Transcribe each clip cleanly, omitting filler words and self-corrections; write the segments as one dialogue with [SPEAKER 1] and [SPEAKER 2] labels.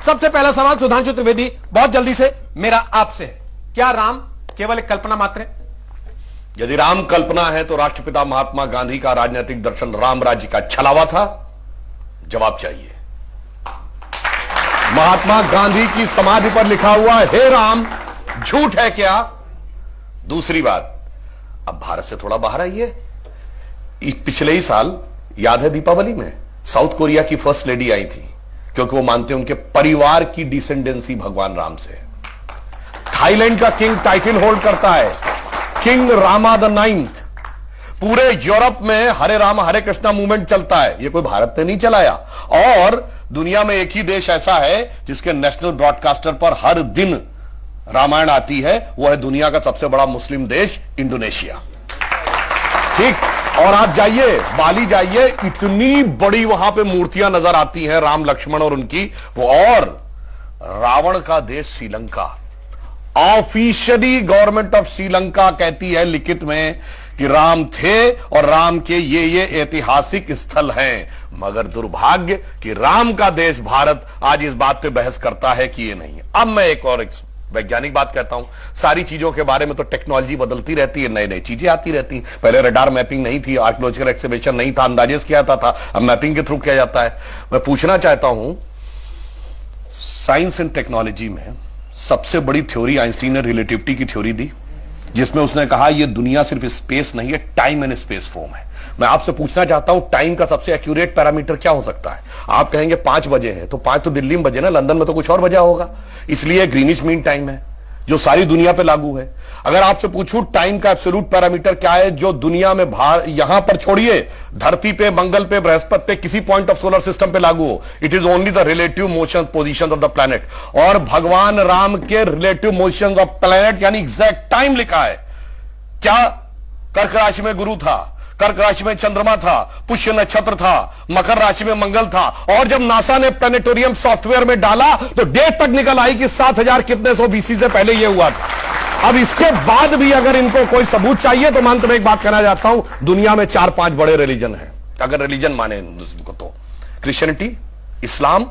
[SPEAKER 1] सबसे पहला सवाल सुधांशु त्रिवेदी, बहुत जल्दी से मेरा आपसे, क्या राम केवल एक कल्पना मात्र है?
[SPEAKER 2] यदि राम कल्पना है तो राष्ट्रपिता महात्मा गांधी का राजनीतिक दर्शन राम राज्य का छलावा था? जवाब चाहिए। महात्मा गांधी की समाधि पर लिखा हुआ हे राम झूठ है क्या? दूसरी बात, अब भारत से थोड़ा बाहर आइए। पिछले ही साल याद है दीपावली में साउथ कोरिया की फर्स्ट लेडी आई थी, क्योंकि वो मानते हैं उनके परिवार की डिसेंडेंसी भगवान राम से। थाईलैंड का किंग टाइटल होल्ड करता है, किंग रामा द 9th। पूरे यूरोप में हरे राम हरे कृष्णा मूवमेंट चलता है, ये कोई भारत ने नहीं चलाया। और दुनिया में एक ही देश ऐसा है जिसके नेशनल ब्रॉडकास्टर पर हर दिन रामायण आती है, वो है दुनिया का सबसे बड़ा मुस्लिम देश इंडोनेशिया। ठीक, और आप जाइए बाली जाइए, इतनी बड़ी वहां पे मूर्तियां नजर आती हैं राम लक्ष्मण और उनकी वो। और रावण का देश Sri Lanka, officially government of Sri Lanka कहती है लिखित में कि राम थे और राम के ये ऐतिहासिक स्थल हैं, मगर दुर्भाग्य कि राम का देश भारत आज इस बात पे बहस करता है कि ये नहीं है। अब मैं एक और वैज्ञानिक बात कहता हूं, सारी चीजों के बारे में तो टेक्नोलॉजी बदलती रहती है, नई नई चीजें आती रहती। पहले रडार मैपिंग नहीं थी, आर्कियोलॉजिकल एक्सकवेशन नहीं था, अंदाजे किया जाता था, अब मैपिंग के थ्रू किया जाता है। मैं पूछना चाहता हूं, साइंस एंड टेक्नोलॉजी में सबसे बड़ी थ्योरी आइंस्टीन ने रिलेटिविटी की थ्योरी दी, जिसमें उसने कहा यह दुनिया सिर्फ स्पेस नहीं है, टाइम एंड स्पेस फॉर्म है। मैं आपसे पूछना चाहता हूं, टाइम का सबसे एक्यूरेट पैरामीटर क्या हो सकता है? आप कहेंगे 5 बजे है, तो 5 तो दिल्ली में बजे ना, लंदन में तो कुछ और बजा होगा, इसलिए ग्रीनिच मीन टाइम है जो सारी दुनिया पे लागू है। अगर आपसे पूछूं टाइम का एब्सोल्यूट पैरामीटर क्या है जो दुनिया में यहां पर छोड़िए, धरती पे, मंगल पे, बृहस्पति पे, किसी पॉइंट ऑफ सोलर सिस्टम पे लागू हो, it is only the relative motion position of the planet. और भगवान राम के रिलेटिव मोशन ऑफ प्लैनेट यानी एग्जैक्ट टाइम लिखा है। क्या कर्क राशि में गुरु था, कर्क राशि में चंद्रमा था, पुष्य नक्षत्र था, मकर राशि में मंगल था, और जब नासा ने प्लैनेटोरियम सॉफ्टवेयर में डाला तो डेट तक निकल आई कि 7000 कितने सौ बीसी से पहले यह हुआ था। अब इसके बाद भी अगर इनको कोई सबूत चाहिए तो मैं एक बात कहना चाहता हूं, दुनिया में 4-5 बड़े रिलीजन हैं, अगर रिलीजन माने को तो क्रिश्चियनिटी, इस्लाम,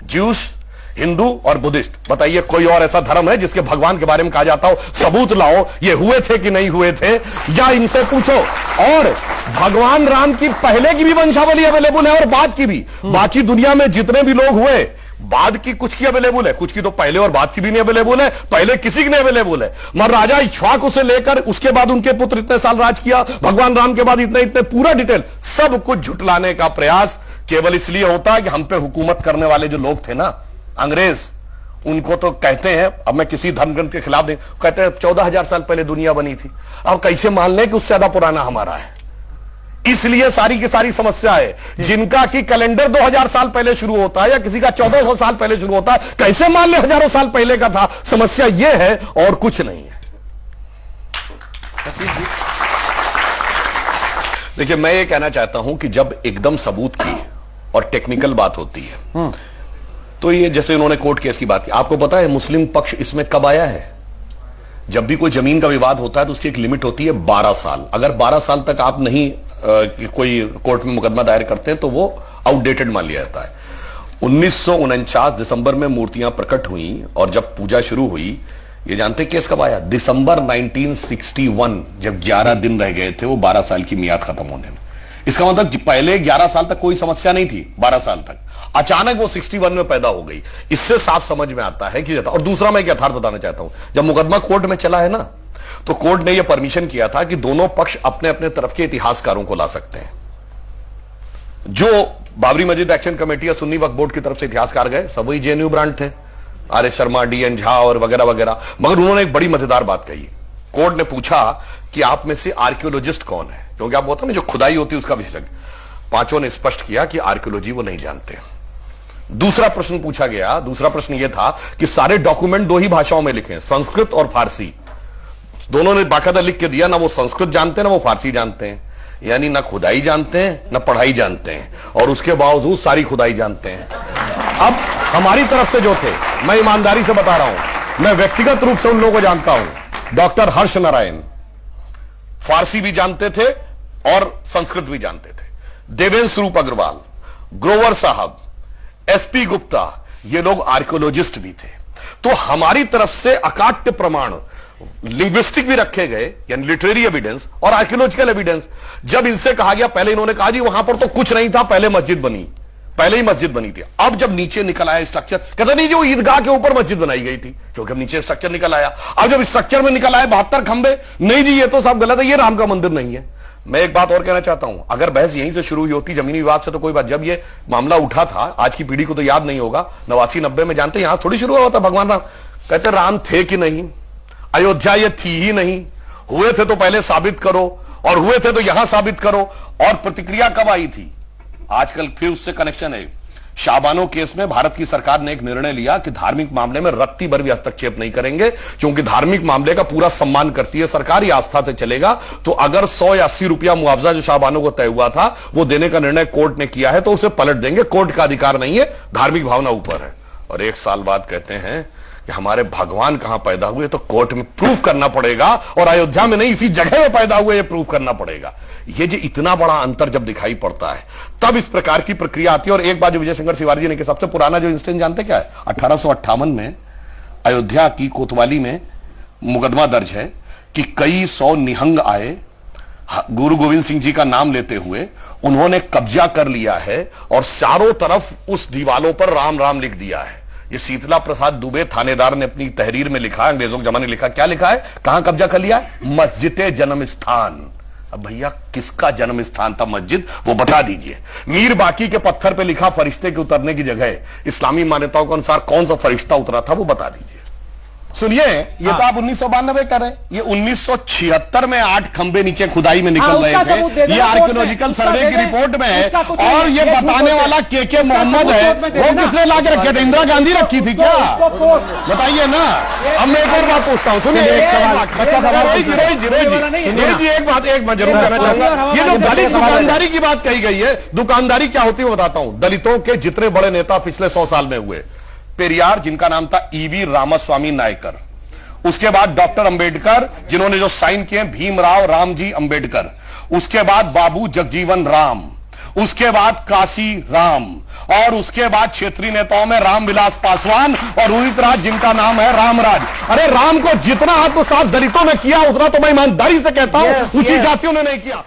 [SPEAKER 2] ज्यूस, हिंदू और बुद्धिस्ट। बताइए कोई और ऐसा धर्म है जिसके भगवान के बारे में कहा जाता हो सबूत लाओ ये हुए थे कि नहीं हुए थे, या इनसे पूछो। और भगवान राम की पहले की भी वंशावली अवेलेबल है और बाद की भी। बाकी दुनिया में जितने भी लोग हुए, बाद की कुछ की अवेलेबल है, कुछ की तो पहले और बाद की भी नहीं अवेलेबल है, पहले किसी की नहीं अवेलेबल है। मगर राजा इक्ष्वाकु से लेकर उसके बाद उनके पुत्र इतने साल राज किया, भगवान राम के बाद इतने इतने, पूरा डिटेल सब कुछ झुटलाने का प्रयास केवल इसलिए होता है कि हम पे हुकूमत करने वाले जो लोग थे ना, अंग्रेज, उनको तो कहते हैं, अब मैं किसी धर्म ग्रंथ के खिलाफ नहीं, कहते हैं 14,000 साल पहले दुनिया बनी थी। अब कैसे मान लें कि उससे ज्यादा पुराना हमारा है? इसलिए सारी की सारी समस्या है। जिनका कि कैलेंडर 2000 साल पहले शुरू होता है या किसी का 1400 साल पहले शुरू होता है, कैसे मान ले हजारों साल पहले का था? समस्या यह है और कुछ नहीं है। देखिए, मैं ये कहना चाहता हूं कि जब एकदम सबूत की और टेक्निकल बात होती है, तो ये जैसे उन्होंने कोर्ट केस की बात की, आपको पता है मुस्लिम पक्ष इसमें कब आया है? जब भी कोई जमीन का विवाद होता है तो उसकी एक लिमिट होती है 12 साल। अगर 12 साल तक आप नहीं कोई कोर्ट में मुकदमा दायर करते हैं तो वो आउटडेटेड मान लिया जाता है। 1949 दिसंबर में मूर्तियां प्रकट हुई और जब पूजा शुरू हुई, ये जानते केस कब आया? दिसंबर 1961, जब 11 दिन रह गए थे वो 12 साल की मियाद खत्म होने में। इसका मतलब पहले 11 साल तक कोई समस्या नहीं थी, 12 साल तक, अचानक वो 61 में पैदा हो गई। इससे साफ समझ में आता है कि, और दूसरा मैं एक यथार्थ बताना चाहता हूं, जब मुकदमा कोर्ट में चला है ना, तो कोर्ट ने यह परमिशन किया था कि दोनों पक्ष अपने अपने तरफ के इतिहासकारों को ला सकते हैं। जो बाबरी मस्जिद एक्शन कमेटी या सुन्नी वक्फ बोर्ड की तरफ से इतिहासकार गए सब वही जेएनयू ब्रांड थे, R S Sharma, D N Jha और वगैरह वगैरह। मगर उन्होंने एक बड़ी मजेदार बात कही। कोर्ट ने पूछा कि आप में से आर्कियोलॉजिस्ट कौन है, क्योंकि आप बोलते हैं जो खुदाई होती है उसका विशेषज्ञ। पांचों ने स्पष्ट किया कि आर्कियोलॉजी वो नहीं जानते। दूसरा प्रश्न पूछा गया, दूसरा प्रश्न यह था कि सारे डॉक्यूमेंट 2 ही भाषाओं में लिखे, संस्कृत और फारसी। दोनों ने बाकायदा लिख के दिया, ना वो संस्कृत जानते हैं ना वो फारसी जानते हैं, यानी ना खुदाई जानते हैं ना पढ़ाई जानते हैं, और उसके बावजूद सारी खुदाई जानते हैं। अब हमारी तरफ से जो थे, मैं ईमानदारी से बता रहा हूं, मैं व्यक्तिगत रूप से उन लोगों को जानता हूं। डॉक्टर हर्ष नारायण फारसी भी जानते थे और संस्कृत भी जानते थे, देवेंद्र स्वरूप अग्रवाल, ग्रोवर साहब, एसपी गुप्ता, ये लोग आर्कियोलॉजिस्ट भी थे। तो हमारी तरफ से अकाट्य प्रमाण लिंग्विस्टिक भी रखे गए, यानी लिटरेरी एविडेंस और आर्कियोलॉजिकल एविडेंस। जब इनसे कहा गया, पहले इन्होंने कहा जी वहां पर तो कुछ नहीं था, पहले मस्जिद बनी, पहले ही मस्जिद बनी थी। अब जब नीचे निकल आया स्ट्रक्चर, कहते नहीं जो ईदगाह के ऊपर मस्जिद बनाई गई थी, क्योंकि अब नीचे स्ट्रक्चर निकल आया। अब जब स्ट्रक्चर में निकल आए 72 खंबे, नहीं जी ये तो सब गलत है, ये राम का मंदिर नहीं है। मैं एक बात और कहना चाहता हूं, अगर बहस यहीं से शुरू हुई होती जमीनी विवाद से तो कोई बात, जब ये मामला उठा था, आज की पीढ़ी को तो याद नहीं होगा, 89-90 में जानते यहां थोड़ी शुरू हुआ था भगवान राम। कहते राम थे कि नहीं, अयोध्या ये थी ही नहीं, हुए थे तो पहले साबित करो, और हुए थे तो यहां साबित करो। और प्रतिक्रिया कब आई थी, आजकल फिर उससे कनेक्शन है। शाबानो केस में भारत की सरकार ने एक निर्णय लिया कि धार्मिक मामले में रत्ती भर भी हस्तक्षेप नहीं करेंगे, क्योंकि धार्मिक मामले का पूरा सम्मान करती है सरकार, ये आस्था से चलेगा। तो अगर 100 या 80 रुपया मुआवजा जो शाबानो को तय हुआ था वो देने का निर्णय कोर्ट ने किया है तो उसे पलट देंगे, कोर्ट का अधिकार नहीं है, धार्मिक भावना ऊपर है। और एक साल बाद कहते हैं कि हमारे भगवान कहां पैदा हुए, तो कोर्ट में प्रूफ करना पड़ेगा, और अयोध्या में नहीं इसी जगह में पैदा हुए ये प्रूफ करना पड़ेगा। ये जो इतना बड़ा अंतर जब दिखाई पड़ता है तब इस प्रकार की प्रक्रिया आती है। और एक बात जो विजय शंकर तिवारी जी ने, सबसे पुराना जो इंसिडेंट जानते क्या है, 1858 में अयोध्या की कोतवाली में मुकदमा दर्ज है कि कई 100 निहंग आए, गुरु गोविंद सिंह जी का नाम लेते हुए उन्होंने कब्जा कर लिया है और चारों तरफ उस दीवालों पर राम राम लिख दिया है। ये शीतला प्रसाद दुबे थानेदार ने अपनी तहरीर में लिखा, अंग्रेजों के जमाने में लिखा, क्या लिखा है, कहां कब्जा कर लिया, मस्जिद जन्म स्थान। अब भैया किसका जन्म स्थान था मस्जिद, वो बता दीजिए। मीर बाकी के पत्थर पे लिखा फरिश्ते के उतरने की जगह, इस्लामी मान्यताओं के अनुसार कौन सा फरिश्ता उतरा था वो बता दीजिए। सुनिए, ये तो आप 1992 कर रहे हैं, ये 1976 में 8 खंबे नीचे खुदाई में निकल रहे थे, ये आर्कियोलॉजिकल सर्वे की रिपोर्ट में है। और ये बताने वाला के मोहम्मद है, वो किसने ला के रखे थे, इंदिरा गांधी रखी थी क्या, बताइए ना। अब मैं एक और बात पूछता हूँ, सुनिए एक सवाल, बच्चा सवाल, जी एक बात जरूर कहना चाहूंगा। ये जो दलित दुकानदारी की बात कही गई है, दुकानदारी क्या होती है बताता हूं। दलितों के जितने बड़े नेता पिछले 100 साल में हुए, पेरियार जिनका नाम था ईवी रामास्वामी नायकर, उसके बाद डॉक्टर अंबेडकर जिन्होंने जो साइन किए भीमराव रामजी अंबेडकर, उसके बाद बाबू जगजीवन राम, उसके बाद काशी राम, और उसके बाद क्षेत्रीय नेताओं में रामविलास पासवान और उदित राज जिनका नाम है रामराज। अरे राम को जितना आत्मसात दलितों ने किया उतना तो मैं ईमानदारी से कहता हूं ऊंची जातियों ने नहीं किया।